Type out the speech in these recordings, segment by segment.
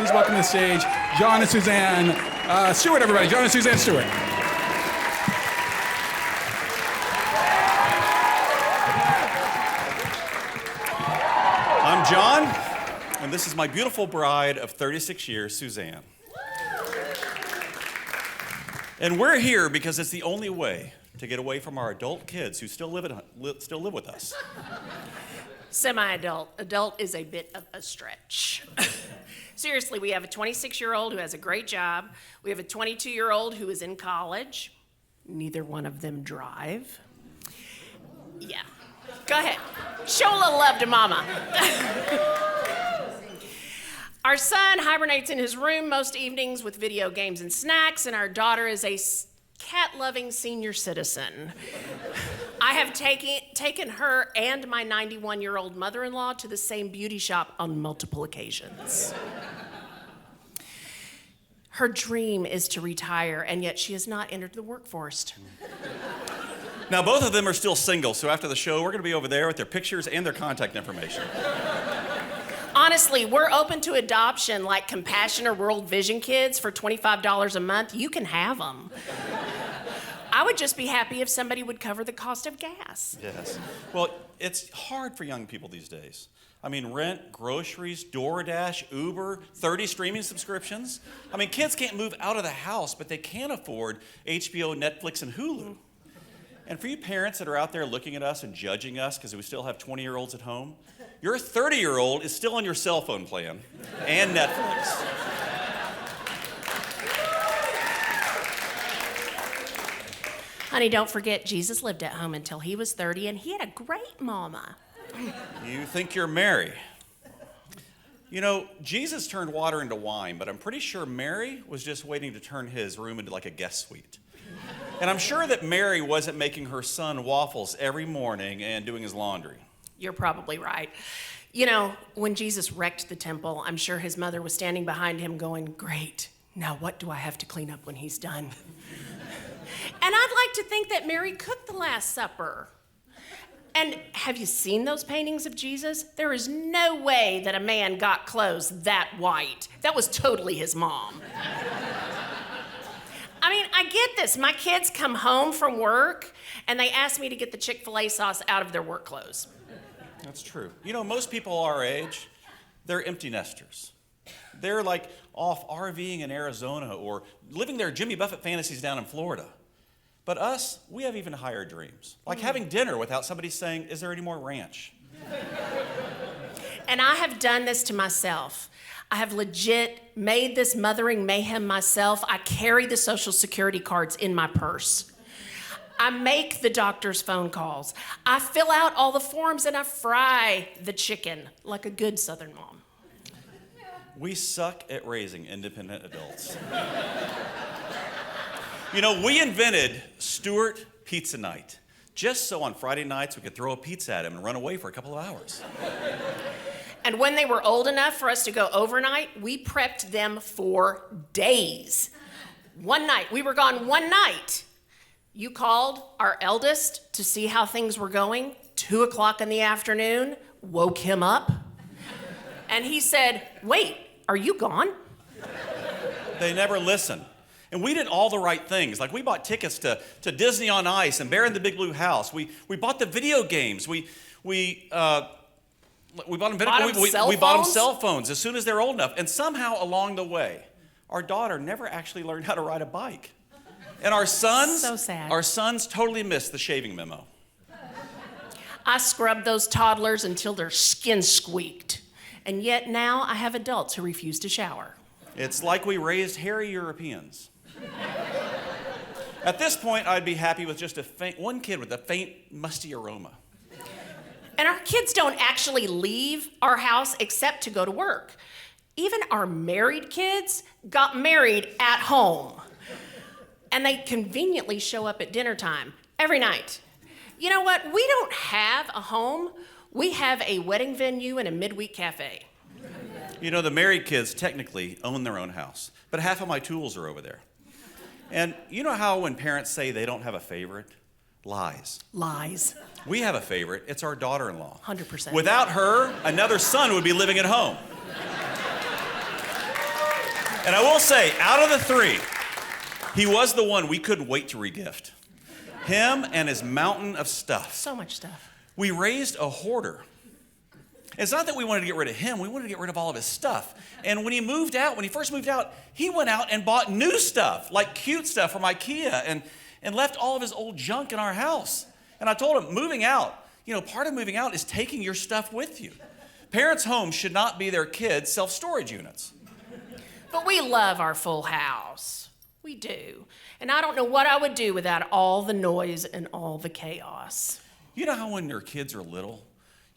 Please welcome to the stage John and Suzanne Stewart, everybody. John and Suzanne Stewart. I'm John, and this is my beautiful bride of 36 years, Suzanne. And we're here because it's the only way to get away from our adult kids who still live with us. Semi-adult. Adult is a bit of a stretch. Seriously, we have a 26-year-old who has a great job. We have a 22-year-old who is in college. Neither one of them drive. Yeah. Go ahead. Show a little love to Mama. Our son hibernates in his room most evenings with video games and snacks, and our daughter is a cat-loving senior citizen. I have taken her and my 91-year-old mother-in-law to the same beauty shop on multiple occasions. Her dream is to retire, and yet she has not entered the workforce. Now, both of them are still single, so after the show, we're going to be over there with their pictures and their contact information. Honestly, we're open to adoption like Compassion or World Vision kids for $25 a month. You can have them. I would just be happy if somebody would cover the cost of gas. Yes. Well, it's hard for young people these days. I mean, rent, groceries, DoorDash, Uber, 30 streaming subscriptions. I mean, kids can't move out of the house, but they can afford HBO, Netflix, and Hulu. And for you parents that are out there looking at us and judging us because we still have 20-year-olds at home, your 30-year-old is still on your cell phone plan and Netflix. Honey, don't forget, Jesus lived at home until he was 30, and he had a great mama. You think you're Mary. You know, Jesus turned water into wine, but I'm pretty sure Mary was just waiting to turn his room into like a guest suite. And I'm sure that Mary wasn't making her son waffles every morning and doing his laundry. You're probably right. You know, when Jesus wrecked the temple, I'm sure his mother was standing behind him going, "Great, now what do I have to clean up when he's done?" And I'd like to think that Mary cooked the Last Supper. And have you seen those paintings of Jesus? There is no way that a man got clothes that white. That was totally his mom. I mean, I get this. My kids come home from work and they ask me to get the Chick-fil-A sauce out of their work clothes. That's true. You know, most people our age, they're empty nesters. They're like off RVing in Arizona or living their Jimmy Buffett fantasies down in Florida. But us, we have even higher dreams. Like having dinner without somebody saying, "Is there any more ranch?" And I have done this to myself. I have legit made this mothering mayhem myself. I carry the Social Security cards in my purse. I make the doctor's phone calls. I fill out all the forms and I fry the chicken like a good Southern mom. We suck at raising independent adults. You know, we invented Stewart Pizza Night, just so on Friday nights we could throw a pizza at him and run away for a couple of hours. And when they were old enough for us to go overnight, we prepped them for days. One night, we were gone one night. You called our eldest to see how things were going, 2 o'clock in the afternoon, woke him up, and he said, "Wait, are you gone?" They never listen. And we did all the right things. Like we bought tickets to Disney on Ice and Bear in the Big Blue House. We bought the video games. We bought them cell phones as soon as they're old enough. And somehow along the way, our daughter never actually learned how to ride a bike. And our sons, so sad. Our sons totally missed the shaving memo. I scrubbed those toddlers until their skin squeaked. And yet now I have adults who refuse to shower. It's like we raised hairy Europeans. At this point, I'd be happy with just one kid with a faint, musty aroma. And our kids don't actually leave our house except to go to work. Even our married kids got married at home. And they conveniently show up at dinner time every night. You know what? We don't have a home. We have a wedding venue and a midweek cafe. You know, the married kids technically own their own house, but half of my tools are over there. And you know how when parents say they don't have a favorite? Lies. Lies. We have a favorite. It's our daughter-in-law. 100%. Without her, another son would be living at home. And I will say, out of the three, he was the one we couldn't wait to regift. Him and his mountain of stuff. So much stuff. We raised a hoarder. It's not that we wanted to get rid of him, we wanted to get rid of all of his stuff. And when he first moved out, he went out and bought new stuff, like cute stuff from IKEA, and left all of his old junk in our house. And I told him, moving out, part of moving out is taking your stuff with you. Parents' homes should not be their kids' self-storage units. But we love our full house. We do. And I don't know what I would do without all the noise and all the chaos. You know how when your kids are little,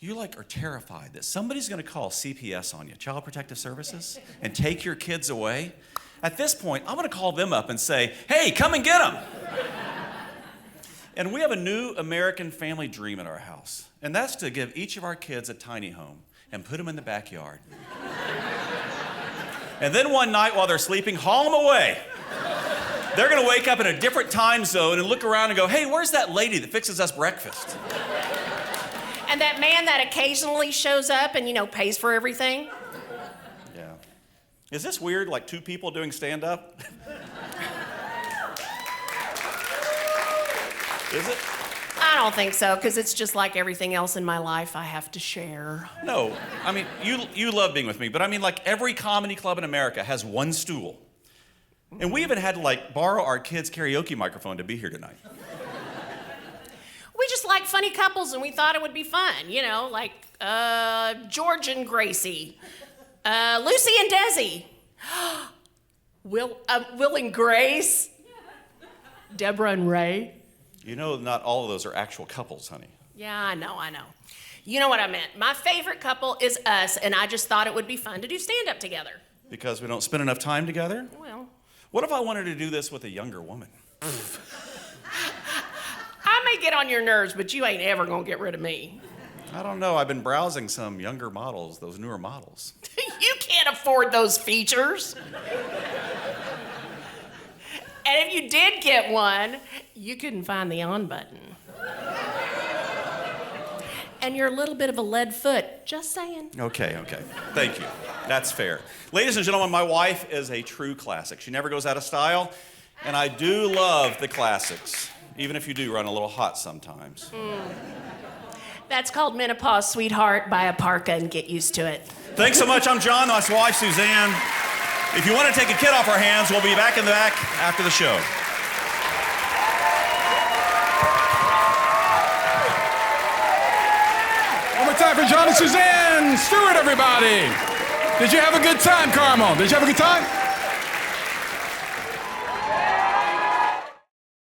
you are terrified that somebody's gonna call CPS on you, Child Protective Services, and take your kids away? At this point, I'm gonna call them up and say, hey, come and get them. And we have a new American family dream in our house, and that's to give each of our kids a tiny home and put them in the backyard. And then one night while they're sleeping, haul them away. They're gonna wake up in a different time zone and look around and go, hey, where's that lady that fixes us breakfast? And that man that occasionally shows up and, pays for everything? Yeah. Is this weird, like two people doing stand-up? Is it? I don't think so, because it's just like everything else in my life I have to share. No, I mean, you love being with me, but I mean, like every comedy club in America has one stool. And we even had to borrow our kids' karaoke microphone to be here tonight. We just like funny couples, and we thought it would be fun, like George and Gracie, Lucy and Desi, Will and Grace, Deborah and Ray. Not all of those are actual couples, honey. Yeah, I know. You know what I meant. My favorite couple is us, and I just thought it would be fun to do stand-up together. Because we don't spend enough time together? Well. What if I wanted to do this with a younger woman? I may get on your nerves, but you ain't ever gonna get rid of me. I don't know. I've been browsing some younger models, those newer models. You can't afford those features. And if you did get one, you couldn't find the on button. And you're a little bit of a lead foot, just saying. Okay. Thank you. That's fair. Ladies and gentlemen, my wife is a true classic. She never goes out of style, and I do love the classics, even if you do run a little hot sometimes. That's called menopause, sweetheart. Buy a parka and get used to it. Thanks so much. I'm John, my wife, Suzanne. If you want to take a kid off our hands, we'll be back in the back after the show. One more time for John and Suzanne Stewart, everybody. Did you have a good time, Carmel? Did you have a good time?